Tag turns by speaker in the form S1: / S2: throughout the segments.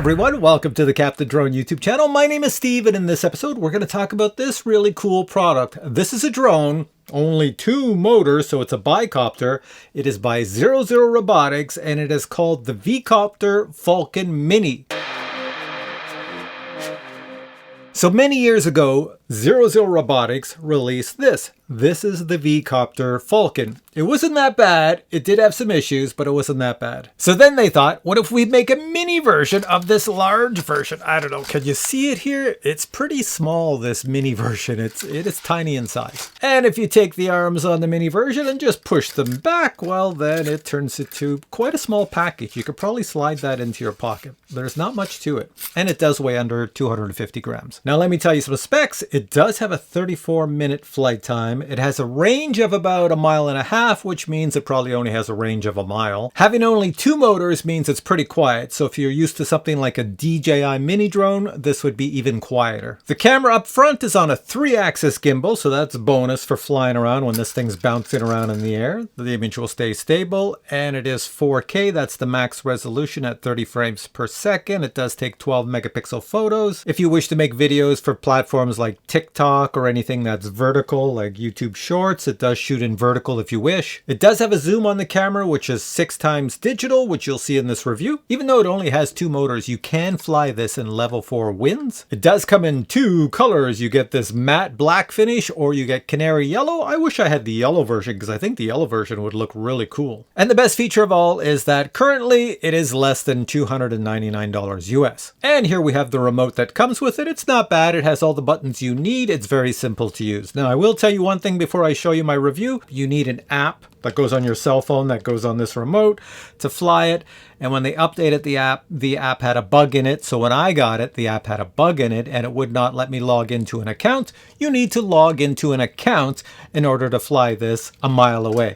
S1: everyone, welcome to the Captain Drone YouTube channel. My name is Steve, and in this episode we're going to talk about this really cool product. This is a drone, only 2 motors, so it's a bicopter. It is by 00 Robotics, and it is called the V-COPTR FALCON Mini. So many years ago, 00 Robotics released this. This is the V-COPTR FALCON. It wasn't that bad. It did have some issues, but it wasn't that bad. So then they thought, what if we make a mini version of this large version? I don't know. Can you see it here? It's pretty small, this mini version. It is tiny in size. And if you take the arms on the mini version and just push them back, well, then it turns into quite a small package. You could probably slide that into your pocket. There's not much to it. And it does weigh under 250 grams. Now, let me tell you some specs. It does have a 34-minute flight time. It has a range of about 1.5 miles, which means it probably only has a range of 1 mile. Having only 2 motors means it's pretty quiet. So if you're used to something like a DJI mini drone, this would be even quieter. The camera up front is on a 3-axis gimbal, so that's a bonus for flying around when this thing's bouncing around in the air. The image will stay stable, and it is 4K. That's the max resolution at 30 frames per second. It does take 12 megapixel photos. If you wish to make videos for platforms like TikTok or anything that's vertical, like YouTube Shorts, it does shoot in vertical if you wish. It does have a zoom on the camera, which is 6 times digital, which you'll see in this review. Even though it only has 2 motors, you can fly this in level 4 winds. It does come in 2 colors. You get this matte black finish, or you get canary yellow. I wish I had the yellow version, because I think the yellow version would look really cool. And the best feature of all is that currently it is less than $299 US. And here we have the remote that comes with it. It's not bad. It has all the buttons you need. It's very simple to use. Now, I will tell you one thing before I show you my review. You need an app that goes on your cell phone, that goes on this remote to fly it. And when they updated the app had a bug in it. So when I got it, the app had a bug in it and it would not let me log into an account. You need to log into an account in order to fly this 1 mile away.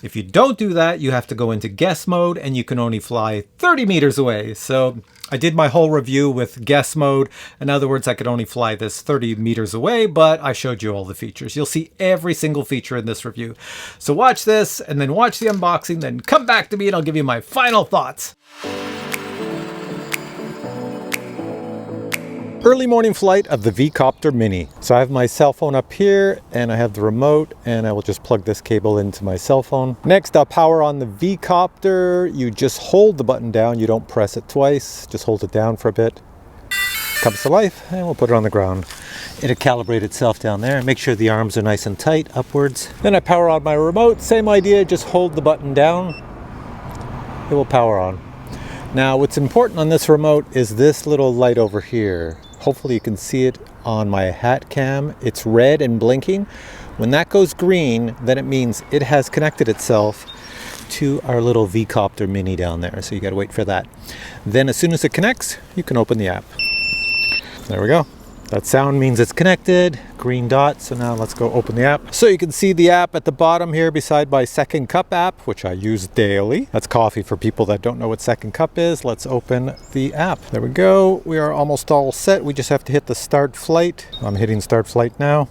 S1: If you don't do that, you have to go into guest mode, and you can only fly 30 meters away. So I did my whole review with guest mode. In other words, I could only fly this 30 meters away, but I showed you all the features. You'll see every single feature in this review. So watch this and then watch the unboxing, then come back to me and I'll give you my final thoughts. Early morning flight of the V-COPTR Mini. So I have my cell phone up here and I have the remote, and I will just plug this cable into my cell phone. Next, I'll power on the V-COPTR. You just hold the button down. You don't press it twice. Just hold it down for a bit. Comes to life, and we'll put it on the ground. It'll calibrate itself down there. Make sure the arms are nice and tight upwards. Then I power on my remote. Same idea, just hold the button down. It will power on. Now, what's important on this remote is this little light over here. Hopefully you can see it on my hat cam. It's red and blinking. When that goes green, then it means it has connected itself to our little V-COPTR Mini down there. So you gotta wait for that. Then as soon as it connects, you can open the app. There we go. That sound means it's connected, green dot. So now let's go open the app. So you can see the app at the bottom here beside my Second Cup app, which I use daily. That's coffee for people that don't know what Second Cup is. Let's open the app. There we go. We are almost all set. We just have to hit the start flight. I'm hitting start flight now.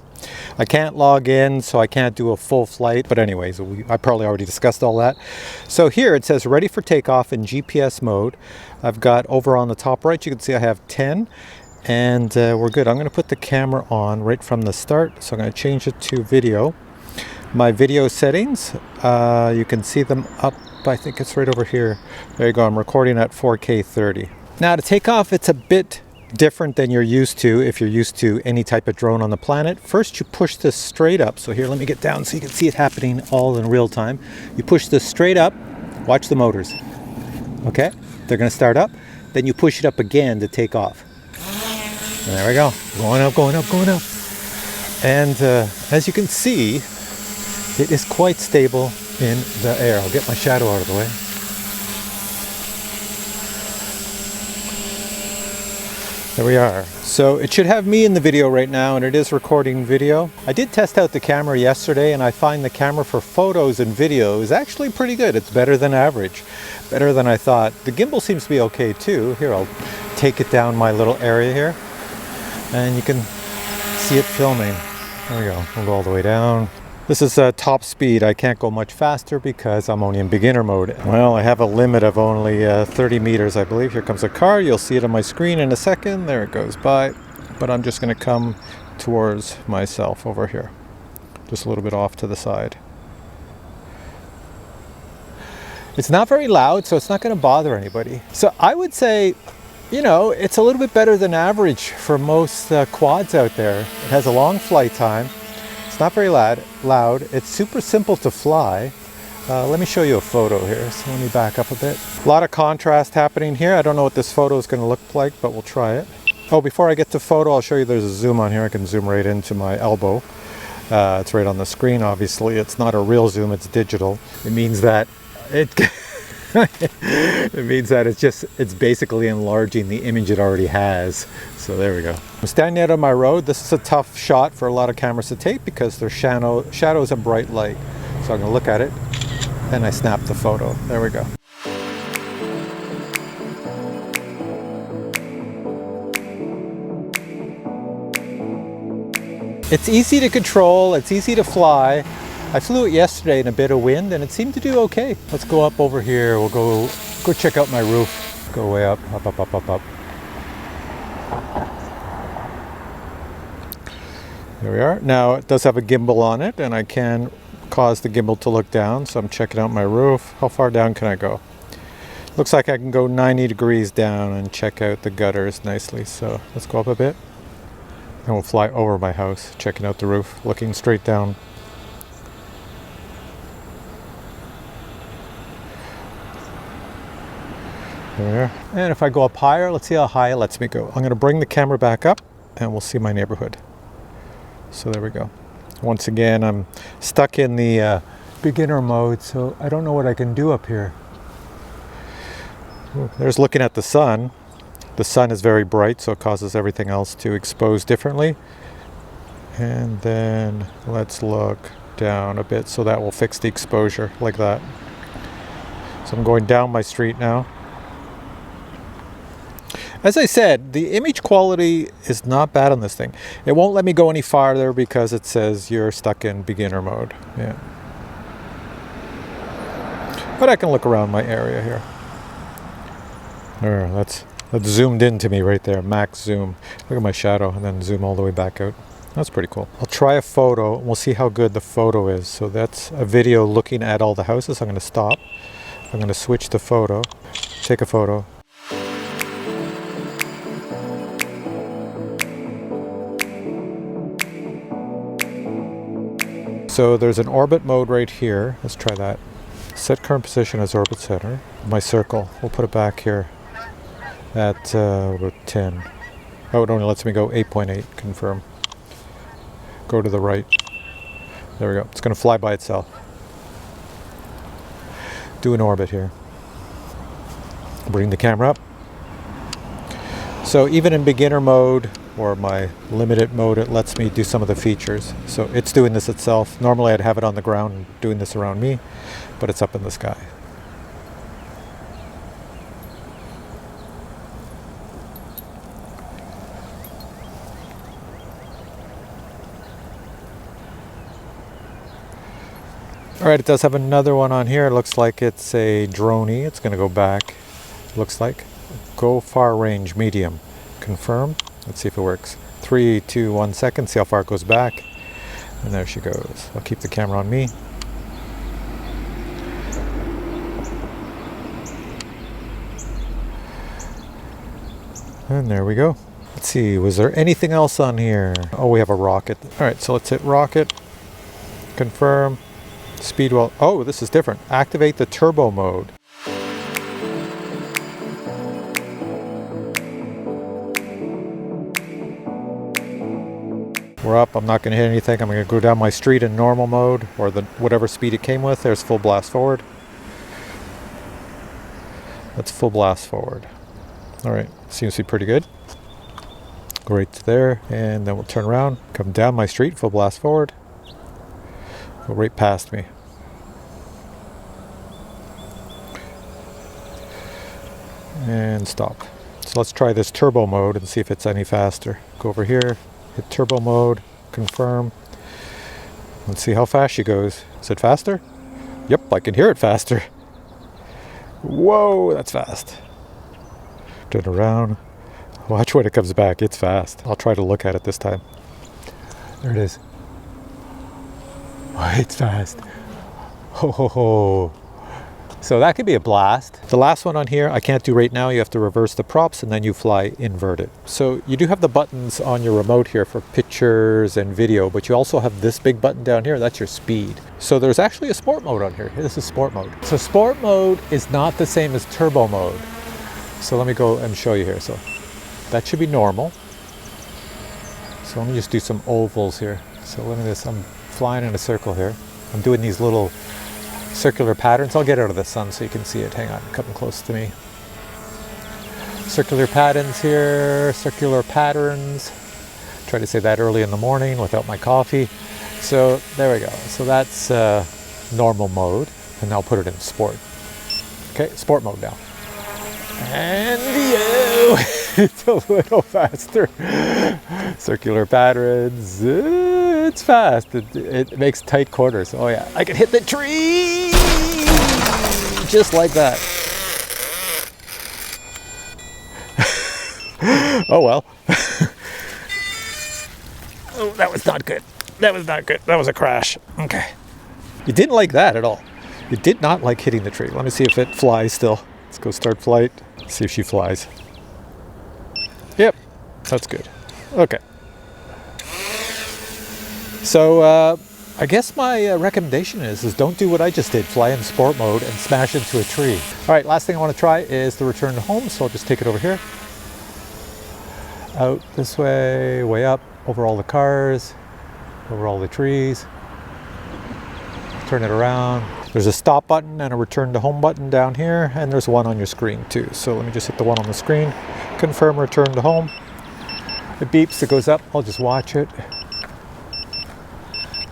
S1: I can't log in, so I can't do a full flight. But anyways, I probably already discussed all that. So here it says ready for takeoff in GPS mode. I've got over on the top right, you can see I have 10. And we're good. I'm going to put the camera on right from the start. So I'm going to change it to video. My video settings, you can see them up. I think it's right over here. There you go. I'm recording at 4K 30. Now to take off, it's a bit different than you're used to if you're used to any type of drone on the planet. First, you push this straight up. So here, let me get down so you can see it happening all in real time. You push this straight up. Watch the motors. Okay? They're going to start up. Then you push it up again to take off. And there we go, going up, going up, going up. And as you can see, it is quite stable in the air. I'll get my shadow out of the way. There we are. So it should have me in the video right now, and it is recording video. I did test out the camera yesterday, and I find the camera for photos and video is actually pretty good. It's better than average, better than I thought. The gimbal seems to be okay too. Here, I'll take it down my little area here. And you can see it filming. There we go. We'll go all the way down. This is top speed. I can't go much faster because I'm only in beginner mode. Well, I have a limit of only 30 meters, I believe. Here comes a car. You'll see it on my screen in a second. There it goes by. But I'm just going to come towards myself over here. Just a little bit off to the side. It's not very loud, so it's not going to bother anybody. So I would say, you know, it's a little bit better than average for most quads out there. It has a long flight time. It's not very loud. It's super simple to fly. Let me show you a photo here. So let me back up a bit. A lot of contrast happening here. I don't know what this photo is going to look like, but we'll try it. Oh, before I get to photo, I'll show you there's a zoom on here. I can zoom right into my elbow. It's right on the screen, obviously. It's not a real zoom, it's digital. It means that it means that it's basically enlarging the image it already has. So there we go. I'm standing out on my road. This is a tough shot for a lot of cameras to take because there's shadows and bright light. So I'm going to look at it and I snap the photo. There we go. It's easy to control, it's easy to fly. I flew it yesterday in a bit of wind and it seemed to do okay. Let's go up over here. We'll go check out my roof. Go way up, up, up, up, up, up. There we are. Now it does have a gimbal on it and I can cause the gimbal to look down. So I'm checking out my roof. How far down can I go? Looks like I can go 90 degrees down and check out the gutters nicely. So let's go up a bit. And we'll fly over my house, checking out the roof, looking straight down. There. And if I go up higher, let's see how high it lets me go. I'm going to bring the camera back up and we'll see my neighborhood. So there we go. Once again, I'm stuck in the beginner mode, so I don't know what I can do up here. There's looking at the sun. The sun is very bright, so it causes everything else to expose differently. And then let's look down a bit, so that will fix the exposure like that. So I'm going down my street now. As I said, the image quality is not bad on this thing. It won't let me go any farther because it says you're stuck in beginner mode. Yeah. But I can look around my area here. There, that's zoomed into me right there, max zoom. Look at my shadow and then zoom all the way back out. That's pretty cool. I'll try a photo and we'll see how good the photo is. So that's a video looking at all the houses. I'm going to stop. I'm going to switch the photo, take a photo. So there's an orbit mode right here. Let's try that. Set current position as orbit center. My circle, we'll put it back here at 10. Oh, it only lets me go 8.8, confirm. Go to the right. There we go. It's going to fly by itself. Do an orbit here. Bring the camera up. So even in beginner mode or my limited mode, it lets me do some of the features. So it's doing this itself. Normally I'd have it on the ground and doing this around me, but it's up in the sky. Alright, it does have another one on here. It looks like it's a droney. It's going to go back. Looks like. Go far range, medium. Confirm. Let's see if it works. 3, 2, 1 second. See how far it goes back. And there she goes. I'll keep the camera on me. And there we go. Let's see, was there anything else on here? Oh, we have a rocket. Alright, so let's hit rocket. Confirm. Speed well. Oh, this is different. Activate the turbo mode. We're up. I'm not going to hit anything. I'm going to go down my street in normal mode, or the whatever speed it came with. There's full blast forward. That's full blast forward. Alright, seems to be pretty good. Go right to there, and then we'll turn around, come down my street, full blast forward. Go right past me. And stop. So let's try this turbo mode and see if it's any faster. Go over here, hit turbo mode, confirm. Let's see how fast she goes. Is it faster? Yep, I can hear it faster. Whoa, that's fast. Turn around. Watch when it comes back. It's fast. I'll try to look at it this time. There it is. Oh, it's fast. Ho ho ho. So that could be a blast. The last one on here, I can't do right now. You have to reverse the props and then you fly inverted. So you do have the buttons on your remote here for pictures and video, but you also have this big button down here. That's your speed. So there's actually a sport mode on here. This is sport mode. So sport mode is not the same as turbo mode. So let me go and show you here. So that should be normal. So let me just do some ovals here. So let me just, I'm flying in a circle here. I'm doing these little circular patterns. I'll get out of the sun so you can see it. Hang on, come close to me. Circular patterns here, circular patterns. Try to say that early in the morning without my coffee. So there we go. So that's normal mode, and I'll put it in sport. Okay, sport mode now. And it's a little faster. Circular patterns. It's fast. It makes tight corners. Oh yeah, I can hit the tree just like that. Oh well. Oh, that was not good. That was not good. That was a crash. Okay. You didn't like that at all. You did not like hitting the tree. Let me see if it flies still. Let's go start flight. See if she flies. Yep, that's good. Okay. So I guess my recommendation is don't do what I just did. Fly in sport mode and smash into a tree. All right, last thing I want to try is the return to home. So I'll just take it over here. Out this way, way up, over all the cars, over all the trees. Turn it around. There's a stop button and a return to home button down here, and there's one on your screen too. So let me just hit the one on the screen. Confirm return to home. It beeps, it goes up. I'll just watch it.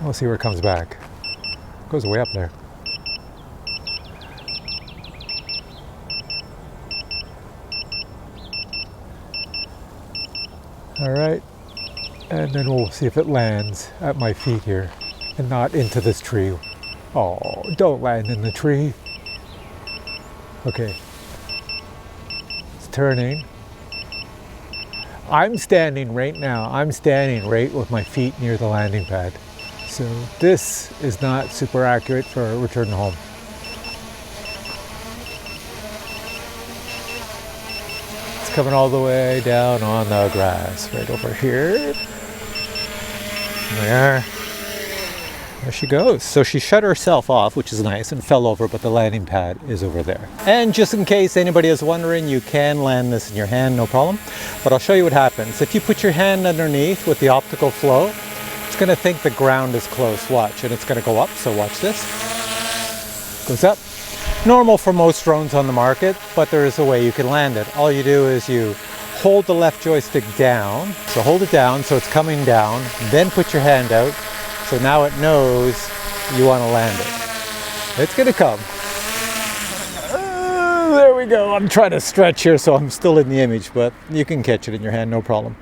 S1: We'll see where it comes back. It goes way up there. All right, and then we'll see if it lands at my feet here and not into this tree. Oh, don't land in the tree. Okay. It's turning. I'm standing right now. I'm standing right with my feet near the landing pad. So this is not super accurate for a return home. It's coming all the way down on the grass right over here. There. There she goes. So she shut herself off, which is nice, and fell over, but the landing pad is over there. And just in case anybody is wondering, you can land this in your hand, no problem. But I'll show you what happens. If you put your hand underneath with the optical flow, it's going to think the ground is close. Watch, and it's going to go up. So watch this. Goes up. Normal for most drones on the market, but there is a way you can land it. All you do is you hold the left joystick down. So hold it down so it's coming down. Then put your hand out. So now it knows you want to land it. It's going to come. There we go. I'm trying to stretch here so I'm still in the image, but you can catch it in your hand, no problem.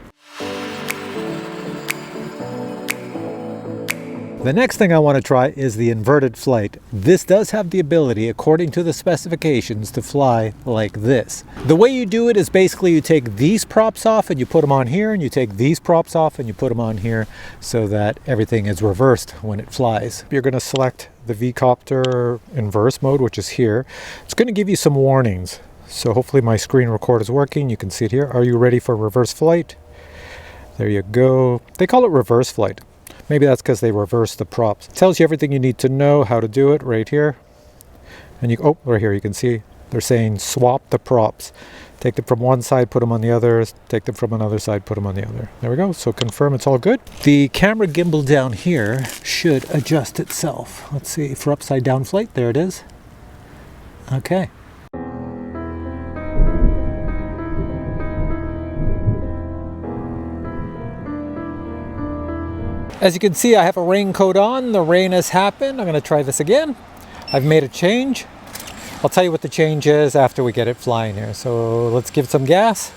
S1: The next thing I want to try is the inverted flight. This does have the ability, according to the specifications, to fly like this. The way you do it is basically you take these props off and you put them on here, and you take these props off and you put them on here so that everything is reversed when it flies. You're going to select the V-COPTR inverse mode, which is here. It's going to give you some warnings. So hopefully my screen record is working. You can see it here. Are you ready for reverse flight? There you go. They call it reverse flight. Maybe that's because they reverse the props. It tells you everything you need to know how to do it right here. And you, oh, right here you can see they're saying swap the props. Take them from one side, put them on the other. Take them from another side, put them on the other. There we go. So confirm it's all good. The camera gimbal down here should adjust itself. Let's see, for upside down flight, there it is. Okay. As you can see, I have a raincoat on. The rain has happened. I'm going to try this again. I've made a change. I'll tell you what the change is after we get it flying here. So let's give it some gas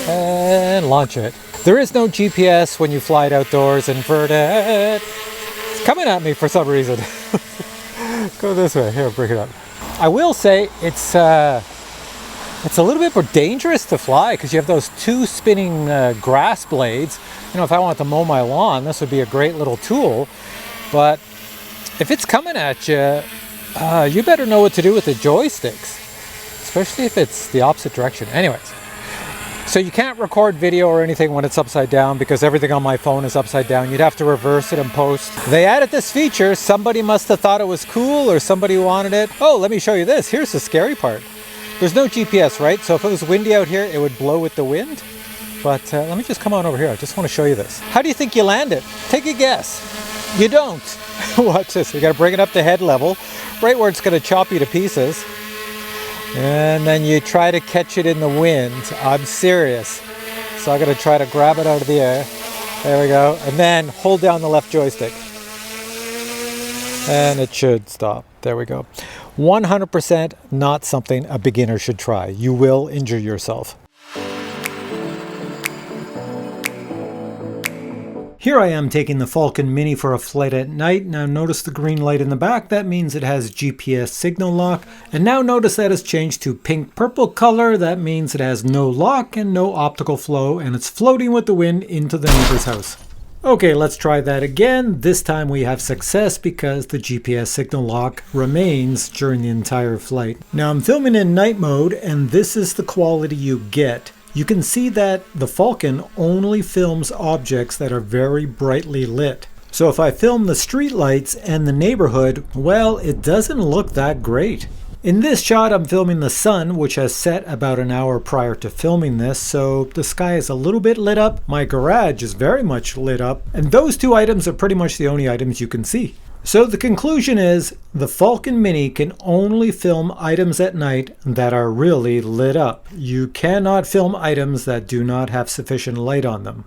S1: and launch it. There is no GPS when you fly it outdoors. Invert it. It's coming at me for some reason. Go this way. Here, bring it up. I will say it's a little bit more dangerous to fly because you have those two spinning grass blades. You know, if I want to mow my lawn, this would be a great little tool. But if it's coming at you, you better know what to do with the joysticks, especially if it's the opposite direction. Anyways, so you can't record video or anything when it's upside down because everything on my phone is upside down. You'd have to reverse it and post. They added this feature. Somebody must have thought it was cool or somebody wanted it. Oh, let me show you this. Here's the scary part. There's no GPS, right? So if it was windy out here, it would blow with the wind. But let me just come on over here. I just want to show you this. How do you think you land it? Take a guess. You don't. Watch this. You got to bring it up to head level, right where it's going to chop you to pieces. And then you try to catch it in the wind. I'm serious. So I'm going to try to grab it out of the air. There we go. And then hold down the left joystick. And it should stop. There we go. 100% not something a beginner should try. You will injure yourself. Here I am taking the Falcon Mini for a flight at night. Now notice the green light in the back. That means it has GPS signal lock. And now notice that it's changed to pink-purple color. That means it has no lock and no optical flow, and it's floating with the wind into the neighbor's house. Okay, let's try that again. This time we have success because the GPS signal lock remains during the entire flight. Now I'm filming in night mode, and this is the quality you get. You can see that the Falcon only films objects that are very brightly lit. So if I film the street lights and the neighborhood, well, it doesn't look that great. In this shot, I'm filming the sun, which has set about an hour prior to filming this, so the sky is a little bit lit up. My garage is very much lit up, and those two items are pretty much the only items you can see. So the conclusion is, the Falcon Mini can only film items at night that are really lit up. You cannot film items that do not have sufficient light on them.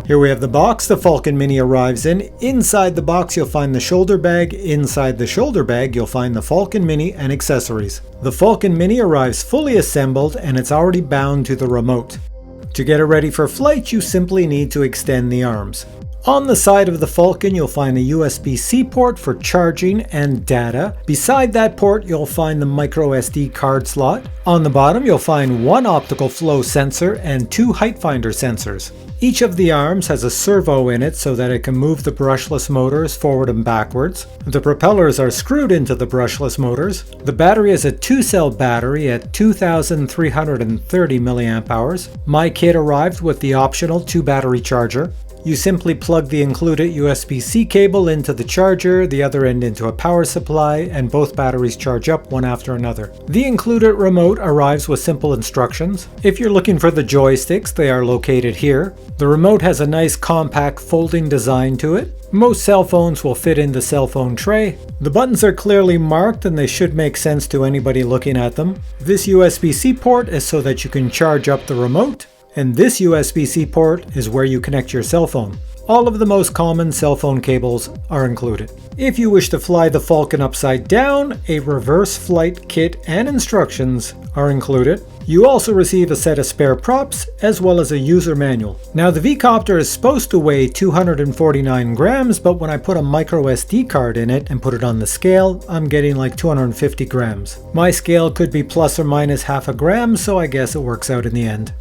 S1: Here we have the box the Falcon Mini arrives in. Inside the box you'll find the shoulder bag. Inside the shoulder bag you'll find the Falcon Mini and accessories. The Falcon Mini arrives fully assembled and it's already bound to the remote. To get it ready for flight you simply need to extend the arms. On the side of the Falcon you'll find a USB-C port for charging and data. Beside that port you'll find the micro SD card slot. On the bottom you'll find one optical flow sensor and two height finder sensors. Each of the arms has a servo in it so that it can move the brushless motors forward and backwards. The propellers are screwed into the brushless motors. The battery is a 2-cell battery at 2,330 mAh. My kit arrived with the optional 2-battery charger. You simply plug the included USB-C cable into the charger, the other end into a power supply, and both batteries charge up one after another. The included remote arrives with simple instructions. If you're looking for the joysticks, they are located here. The remote has a nice compact folding design to it. Most cell phones will fit in the cell phone tray. The buttons are clearly marked and they should make sense to anybody looking at them. This USB-C port is so that you can charge up the remote. And this USB-C port is where you connect your cell phone. All of the most common cell phone cables are included. If you wish to fly the Falcon upside down, a reverse flight kit and instructions are included. You also receive a set of spare props as well as a user manual. Now the V-Copter is supposed to weigh 249 grams, but when I put a micro SD card in it and put it on the scale, I'm getting like 250 grams. My scale could be plus or minus half a gram, so I guess it works out in the end.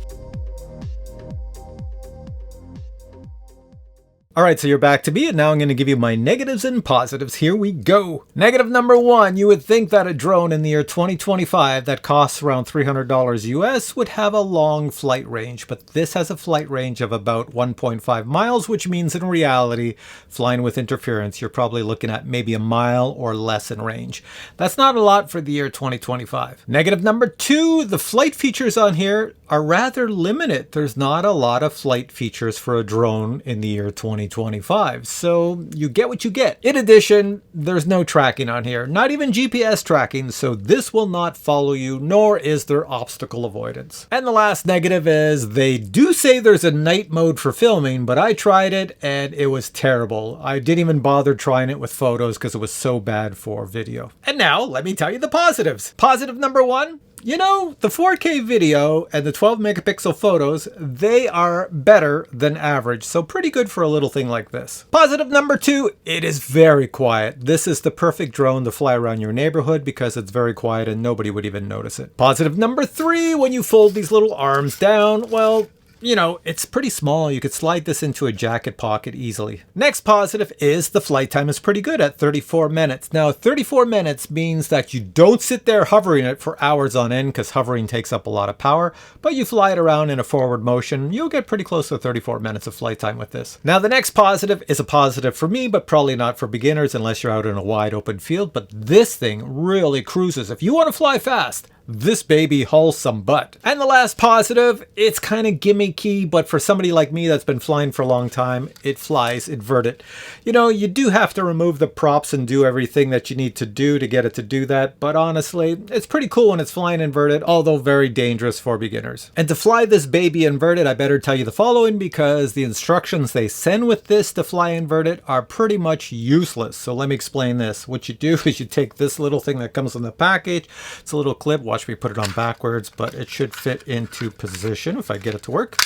S1: Alright, so you're back to me, and now I'm going to give you my negatives and positives. Here we go. Negative number 1, you would think that a drone in the year 2025 that costs around $300 US would have a long flight range, but this has a flight range of about 1.5 miles, which means in reality, flying with interference, you're probably looking at maybe a mile or less in range. That's not a lot for the year 2025. Negative number 2, the flight features on here are rather limited. There's not a lot of flight features for a drone in the year 2025, so you get what you get. In addition, there's no tracking on here, not even GPS tracking, so this will not follow you, nor is there obstacle avoidance. And the last negative is they do say there's a night mode for filming, but I tried it and it was terrible. I didn't even bother trying it with photos because it was so bad for video. And now let me tell you the positives. Positive number 1, You know, the 4K video and the 12 megapixel photos, they are better than average. So pretty good for a little thing like this. Positive number 2, it is very quiet. This is the perfect drone to fly around your neighborhood because it's very quiet and nobody would even notice it. Positive number 3, when you fold these little arms down, well, you know, it's pretty small. You could slide this into a jacket pocket easily. Next positive is the flight time is pretty good at 34 minutes. Now, 34 minutes means that you don't sit there hovering it for hours on end because hovering takes up a lot of power, but you fly it around in a forward motion. You'll get pretty close to 34 minutes of flight time with this. Now, the next positive is a positive for me, but probably not for beginners unless you're out in a wide open field. But this thing really cruises. If you want to fly fast, this baby hauls some butt. And the last positive, it's kind of gimmicky, but for somebody like me that's been flying for a long time, it flies inverted. You know, you do have to remove the props and do everything that you need to do to get it to do that, but honestly, it's pretty cool when it's flying inverted, although very dangerous for beginners. And to fly this baby inverted, I better tell you the following because the instructions they send with this to fly inverted are pretty much useless. So let me explain this. What you do is you take this little thing that comes in the package. It's a little clip. Watch me put it on backwards, but it should fit into position if I get it to work.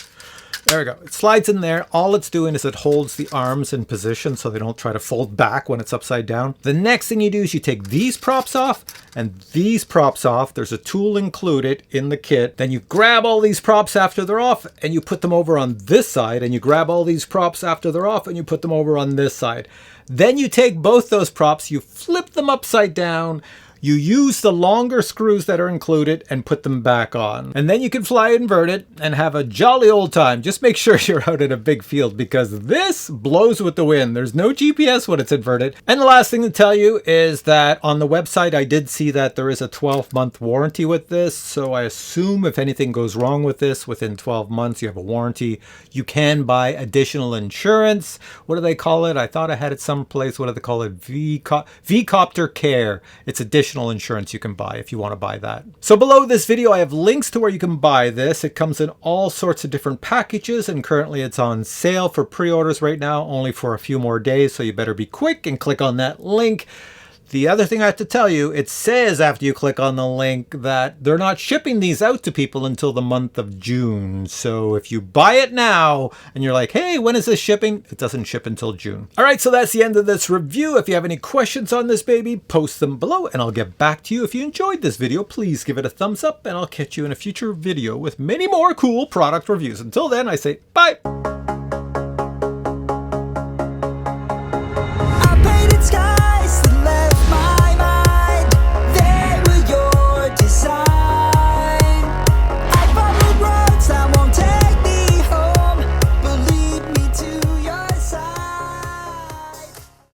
S1: There we go. It slides in there. All it's doing is it holds the arms in position so they don't try to fold back when it's upside down. The next thing you do is you take these props off and these props off. There's a tool included in the kit. Then you grab all these props after they're off and you put them over on this side, and you grab all these props after they're off and you put them over on this side. Then you take both those props, you flip them upside down, you use the longer screws that are included and put them back on. And then you can fly inverted and have a jolly old time. Just make sure you're out in a big field because this blows with the wind. There's no GPS when it's inverted. And the last thing to tell you is that on the website, I did see that there is a 12-month warranty with this. So I assume if anything goes wrong with this within 12 months, you have a warranty. You can buy additional insurance. What do they call it? I thought I had it someplace. What do they call it? V-COPTR Care. It's additional insurance you can buy if you want to buy that. So below this video, I have links to where you can buy this. It comes in all sorts of different packages, and currently it's on sale for pre-orders right now, only for a few more days. So you better be quick and click on that link. The other thing I have to tell you, it says after you click on the link that they're not shipping these out to people until the month of June. So if you buy it now and you're like, hey, when is this shipping? It doesn't ship until June. All right, so that's the end of this review. If you have any questions on this baby, post them below and I'll get back to you. If you enjoyed this video, please give it a thumbs up and I'll catch you in a future video with many more cool product reviews. Until then, I say bye.